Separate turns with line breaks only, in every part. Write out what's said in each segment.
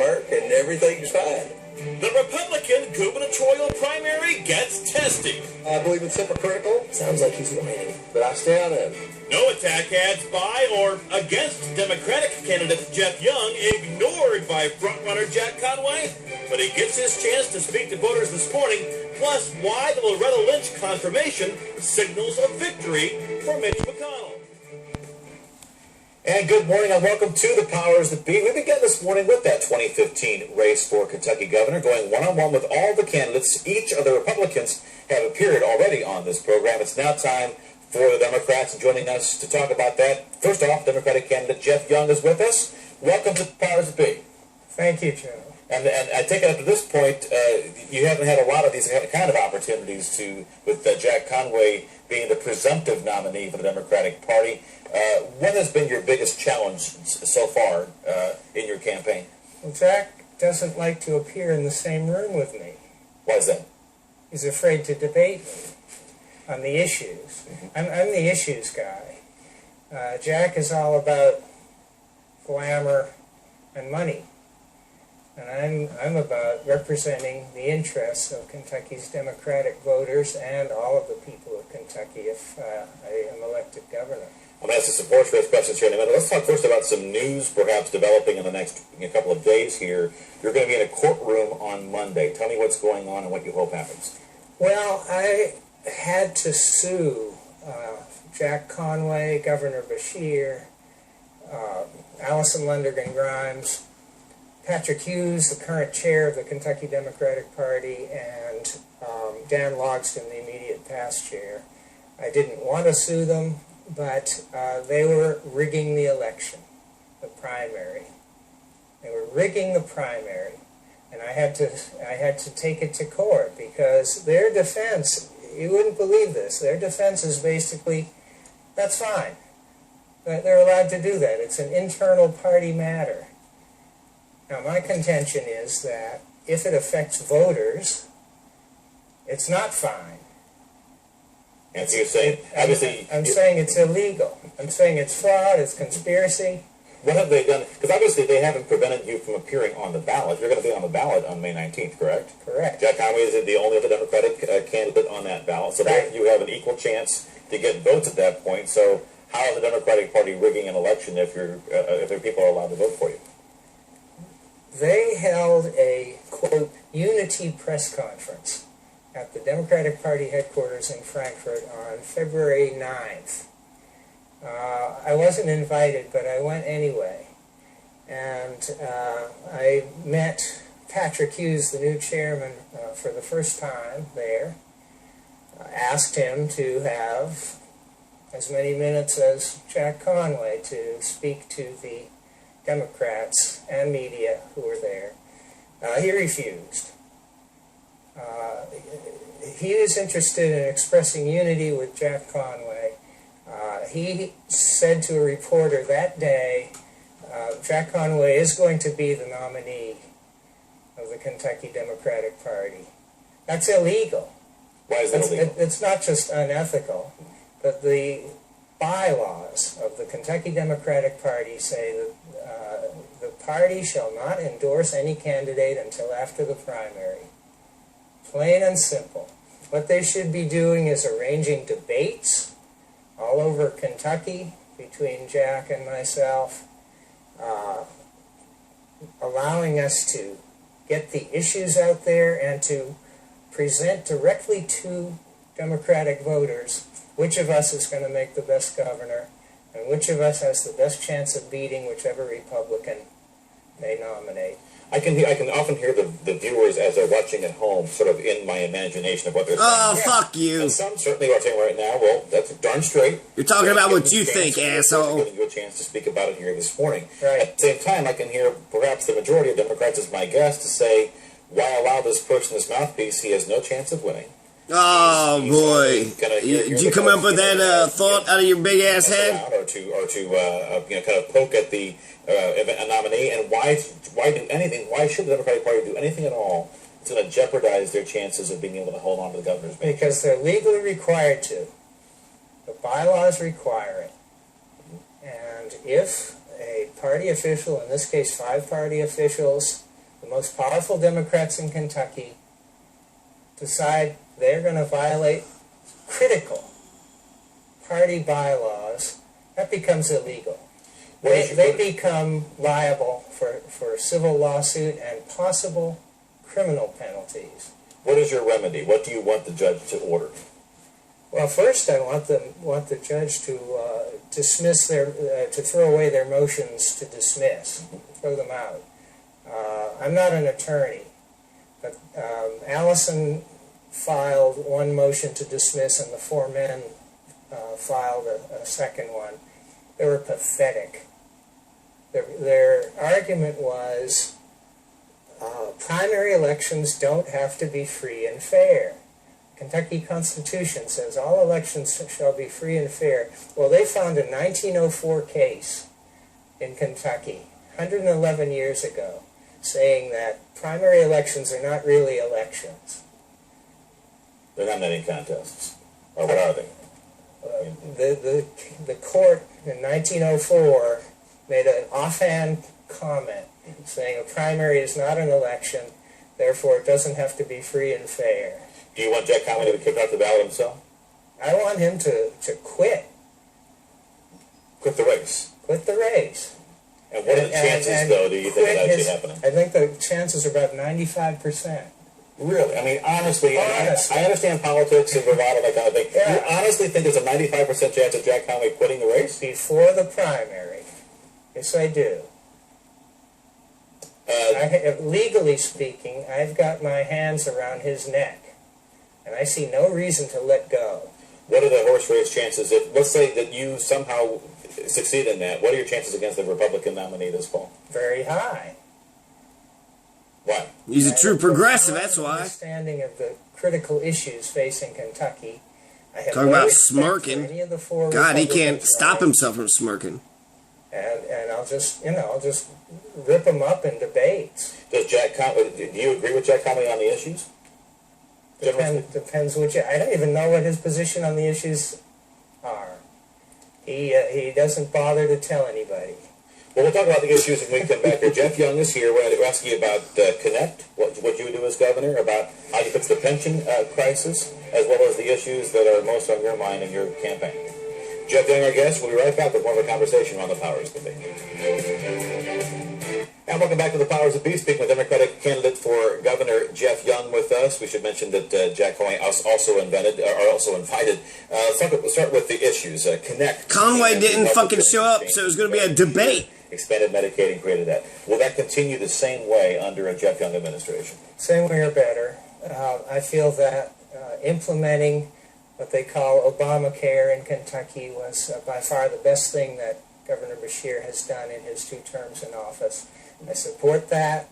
work, and everything's fine.
The Republican gubernatorial primary gets testy.
I believe it's hypocritical. Sounds like he's whining, but I stay on him.
No attack ads by or against Democratic candidate Geoff Young ignored by frontrunner Jack Conway, but he gets his chance to speak to voters this morning, plus why the Loretta Lynch confirmation signals a victory for Mitch McConnell.
And good morning and welcome to the Powers That Be. We began this morning with that 2015 race for Kentucky governor, going one-on-one with all the candidates. Each of the Republicans have appeared already on this program. It's now time for the Democrats, and joining us to talk about that, first off, Democratic candidate Geoff Young is with us. Welcome to the Powers That Be.
Thank you, Joe.
And I take it up to this point, you haven't had a lot of these kind of opportunities with Jack Conway being the presumptive nominee for the Democratic Party. What has been your biggest challenge so far in your campaign?
Well, Jack doesn't like to appear in the same room with me.
Why is that?
He's afraid to debate me on the issues. I'm the issues guy. Jack is all about glamour and money. And I'm about representing the interests of Kentucky's Democratic voters and all of the people of Kentucky if I am elected governor.
I'm going to ask the support for those questions here in a minute. Let's talk first about some news perhaps developing in the next couple of days here. You're going to be in a courtroom on Monday. Tell me what's going on and what you hope happens.
Well, I had to sue Jack Conway, Governor Beshear, Allison Lundergan Grimes, Patrick Hughes, the current chair of the Kentucky Democratic Party, and Dan Logston, the immediate past chair. I didn't want to sue them, but they were rigging the election, the primary. They were rigging the primary, and I had to take it to court because their defense, you wouldn't believe this, their defense is basically, that's fine. They're allowed to do that. It's an internal party matter. Now, my contention is that if it affects voters, it's not fine.
And so you're saying, obviously...
I'm saying it's illegal. I'm saying it's fraud, it's conspiracy.
What have they done? Because obviously they haven't prevented you from appearing on the ballot. You're going to be on the ballot on May 19th, correct?
Correct.
Jack Conway is the only other Democratic candidate on that ballot. So
right.
You have an equal chance to get votes at that point. So how is the Democratic Party rigging an election if their people are allowed to vote for you?
They held a, quote, unity press conference at the Democratic Party headquarters in Frankfurt on February 9th. I wasn't invited, but I went anyway. And I met Patrick Hughes, the new chairman, for the first time there. Asked him to have as many minutes as Jack Conway to speak to the Democrats and media who were there. He refused. He was interested in expressing unity with Jack Conway. He said to a reporter that day, Jack Conway is going to be the nominee of the Kentucky Democratic Party. That's illegal.
Why is that illegal?
It's not just unethical, but the bylaws of the Kentucky Democratic Party say that the party shall not endorse any candidate until after the primary. Plain and simple. What they should be doing is arranging debates all over Kentucky between Jack and myself, allowing us to get the issues out there and to present directly to Democratic voters which of us is going to make the best governor and which of us has the best chance of beating whichever Republican they nominate.
I can often hear the viewers as they're watching at home sort of in my imagination of what they're saying.
Oh, fuck you.
And some certainly are saying right now, well, that's darn straight.
You're talking about what you think, asshole.
I'm giving you a chance to speak about it here this morning.
Right.
At the same time, I can hear perhaps the majority of Democrats as my guest to say, why allow this person, this mouthpiece? He has no chance of winning.
Oh, boy. Did you come up with that thought out of your big ass head?
Or to kind of poke at the a nominee, and why do anything? Why should the Democratic Party do anything at all that's going to jeopardize their chances of being able to hold on to the governor's bench?
Because they're legally required to. The bylaws require it. And if a party official, in this case 5 party officials, the most powerful Democrats in Kentucky, decide they're going to violate critical party bylaws, that becomes illegal. They become liable for a civil lawsuit and possible criminal penalties.
What is your remedy? What do you want the judge to order?
Well, first I want the judge to dismiss to throw away their motions to dismiss, throw them out. I'm not an attorney, but Allison filed one motion to dismiss, and the four men filed a second one. They were pathetic. Their argument was primary elections don't have to be free and fair. Kentucky Constitution says all elections shall be free and fair. Well, they found a 1904 case in Kentucky, 111 years ago, saying that primary elections are not really elections.
They're not netting contests. Or what are they?
The court in 1904 made an offhand comment saying a primary is not an election, therefore it doesn't have to be free and fair.
Do you want Jack Conway to be kicked off the ballot himself?
I want him to quit.
Quit the race?
Quit the race.
And what are the chances, though, do you think of that actually happening?
I think the chances are about 95%.
Really? I mean, honestly, I understand politics and bravado, that kind of thing. Yeah. You honestly think there's a 95% chance of Jack Conway quitting the race?
Before the primary. Yes, I do. Legally speaking, I've got my hands around his neck, and I see no reason to let go.
What are the horse race chances? Let's say that you somehow succeed in that. What are your chances against the Republican nominee this fall?
Very high.
Why?
He's a true progressive, that's why.
Understanding of the critical issues facing Kentucky. I have
Talking about smirking.
any of the four
God, he can't stop himself from smirking.
And I'll just rip him up in debates.
Does Jack Conway? Do you agree with Jack Conway on the issues?
Depends which. I don't even know what his position on the issues are. He doesn't bother to tell anybody.
Well, we'll talk about the issues when we come back here. Geoff Young is here. We're going to ask you about Connect, what you do as governor, about how you fix the pension crisis, as well as the issues that are most on your mind in your campaign. Geoff Young, our guest. We'll be right back with more of a conversation on the powers that be. And welcome back to the Powers that Be. Speaking with Democratic candidate for Governor Geoff Young with us. We should mention that Jack Conway also invited. Let's start with the issues. Connect.
Conway didn't fucking show up, so it was going to be a debate.
Expanded Medicaid and created that. Will that continue the same way under a Geoff Young administration?
Same way or better. I feel that implementing what they call Obamacare in Kentucky was by far the best thing that Governor Beshear has done in his 2 terms in office. I support that.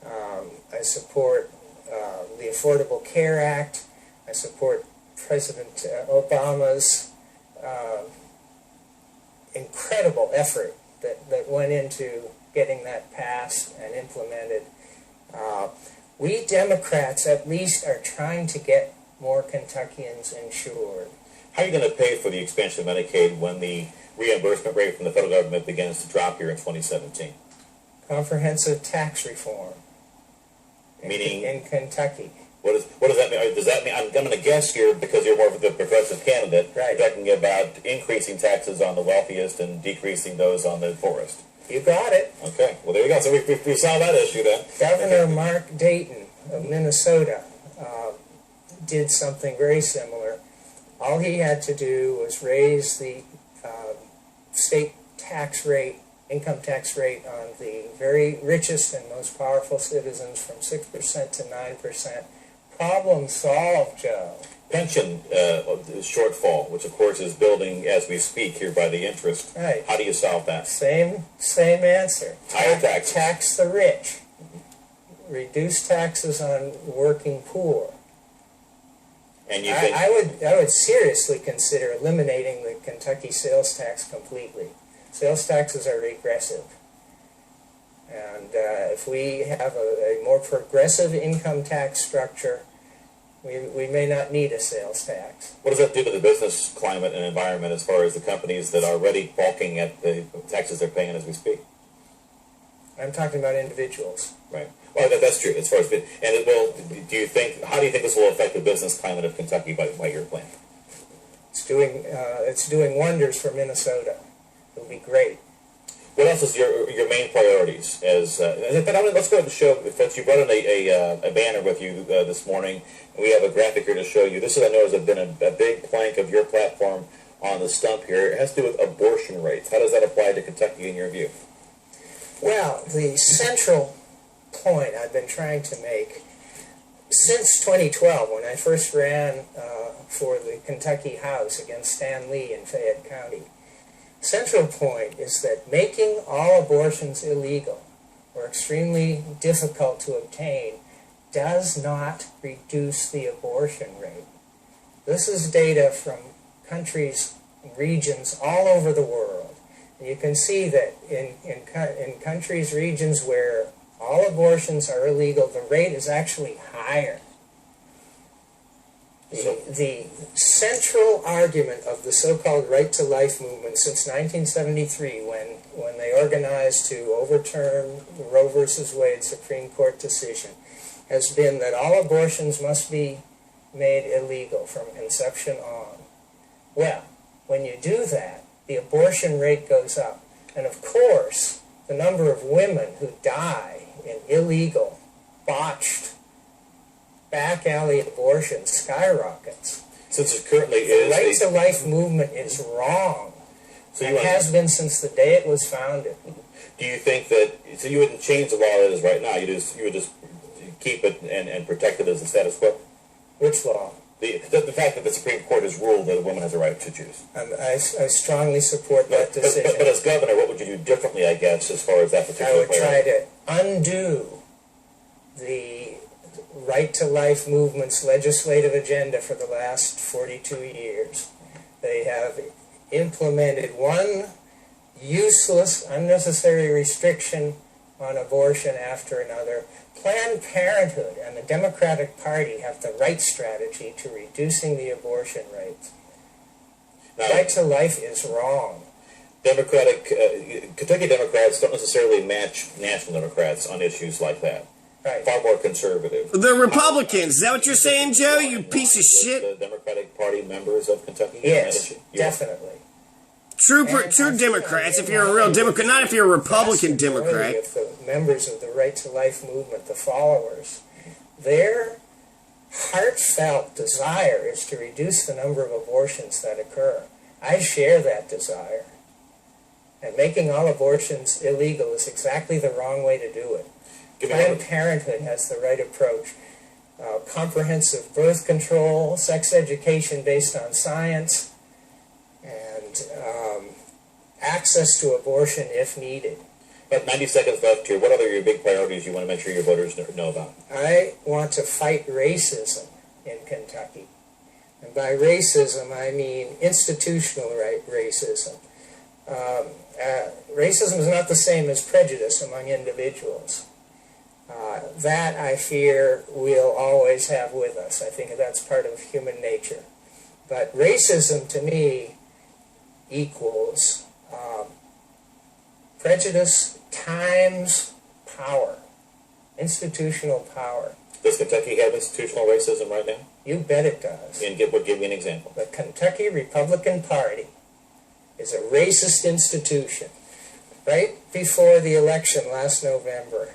I support the Affordable Care Act. I support President Obama's incredible effort that went into getting that passed and implemented. We Democrats at least are trying to get more Kentuckians insured.
How are you going to pay for the expansion of Medicaid when the reimbursement rate from the federal government begins to drop here in 2017?
Comprehensive tax reform.
Meaning?
In Kentucky.
What does that mean? Does that mean, I'm going to guess here, because you're more of the progressive candidate,
right.
You're talking about increasing taxes on the wealthiest and decreasing those on the poorest.
You got it.
Okay, well there you go. So we solved that issue then.
Governor Mark Dayton of Minnesota did something very similar. All he had to do was raise the state tax rate, income tax rate on the very richest and most powerful citizens from 6% to 9%. Problem solved, Joe.
Pension shortfall, which of course is building as we speak here by the interest.
Right.
How do you solve that?
Same answer.
Higher taxes.
Tax the rich. Reduce taxes on working poor.
And you
I would seriously consider eliminating the Kentucky sales tax completely. Sales taxes are regressive. And if we have a more progressive income tax structure, we may not need a sales tax.
What does that do to the business climate and environment as far as the companies that are already balking at the taxes they're paying as we speak?
I'm talking about individuals.
Right. Well, that's true. As far as, and it will. Do you think? How do you think this will affect the business climate of Kentucky by your plan?
It's doing wonders for Minnesota. It'll be great.
What else is your main priorities? Let's go ahead and show, folks. You brought in a banner with you this morning, and we have a graphic here to show you. This, I know, has been a big plank of your platform on the stump here. It has to do with abortion rates. How does that apply to Kentucky in your view?
Well, the central point I've been trying to make since 2012, when I first ran for the Kentucky House against Stan Lee in Fayette County, central point is that making all abortions illegal or extremely difficult to obtain does not reduce the abortion rate. This is data from countries, regions all over the world. And you can see that in countries, regions where all abortions are illegal, the rate is actually higher. The central argument of the so-called right to life movement since 1973, when they organized to overturn the Roe v. Wade Supreme Court decision, has been that all abortions must be made illegal from conception on. Well, when you do that, the abortion rate goes up. And of course, the number of women who die in illegal, botched, back alley abortions skyrockets.
Since it currently is...
The right to life movement is wrong. And has been since the day it was founded.
Do you think that... So you wouldn't change the law that is right now. You would just keep it and protect it as the status quo?
Which law?
The fact that the Supreme Court has ruled that a woman has a right to choose.
I strongly support that decision.
But as governor, what would you do differently, I guess, as far as that particular
I would try to undo the right to life movement's legislative agenda for the last 42 years. They have implemented one useless, unnecessary restriction on abortion after another. Planned Parenthood and the Democratic Party have the right strategy to reducing the abortion rate. Right to life is wrong.
Kentucky Democrats don't necessarily match national Democrats on issues like that.
Right.
Far more conservative.
The Republicans. Is that what you're saying, Joe? You piece of shit.
The Democratic Party members of Kentucky?
Yes, definitely.
True Democrats, if you're a real Democrat, not if you're a Republican Democrat.
Of the members of the Right to Life movement, the followers, their heartfelt desire is to reduce the number of abortions that occur. I share that desire. And making all abortions illegal is exactly the wrong way to do it. Planned Parenthood has the right approach. Comprehensive birth control, sex education based on science, and access to abortion if needed.
About 90 seconds left here. What other your big priorities you want to make sure your voters know about?
I want to fight racism in Kentucky. And by racism, I mean institutional racism. Racism is not the same as prejudice among individuals. That, I fear, we'll always have with us. I think that's part of human nature. But racism, to me, equals prejudice times power, institutional power.
Does Kentucky have institutional racism right now?
You bet it does.
And give me an example.
The Kentucky Republican Party is a racist institution. Right before the election last November,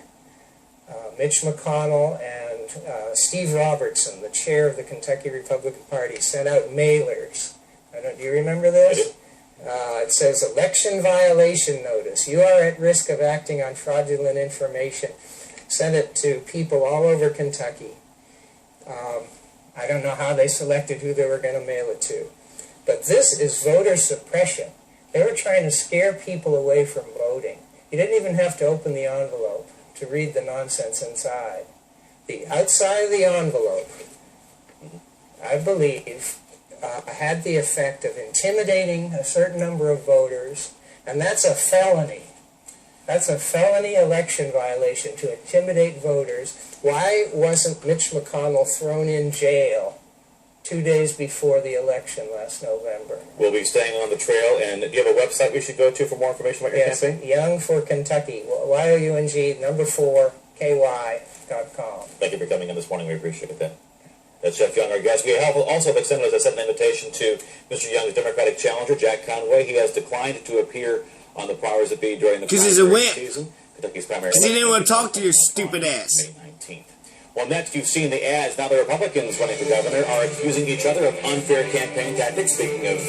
Mitch McConnell and Steve Robertson, the chair of the Kentucky Republican Party, sent out mailers. Do you remember this? It says, election violation notice. You are at risk of acting on fraudulent information. Sent it to people all over Kentucky. I don't know how they selected who they were going to mail it to. But this is voter suppression. They were trying to scare people away from voting. You didn't even have to open the envelope to read the nonsense inside. The outside of the envelope, I believe, had the effect of intimidating a certain number of voters, and that's a felony. That's a felony election violation to intimidate voters. Why wasn't Mitch McConnell thrown in jail 2 days before the election last November?
We'll be staying on the trail, and do you have a website we should go to for more information about your campaign?
Young for Kentucky, YOUNG, number 4, ky.com.
Thank you for coming in this morning. We appreciate that. That's Geoff Young, our guest. We have also extended, as I said, an invitation to Mr. Young's Democratic challenger, Jack Conway. He has declined to appear on the powers that be during the primary season. Kentucky's primary
because he didn't want to talk to your stupid ass.
May 19th. Well, next, you've seen the ads. Now the Republicans running for governor are accusing each other of unfair campaign tactics. Speaking of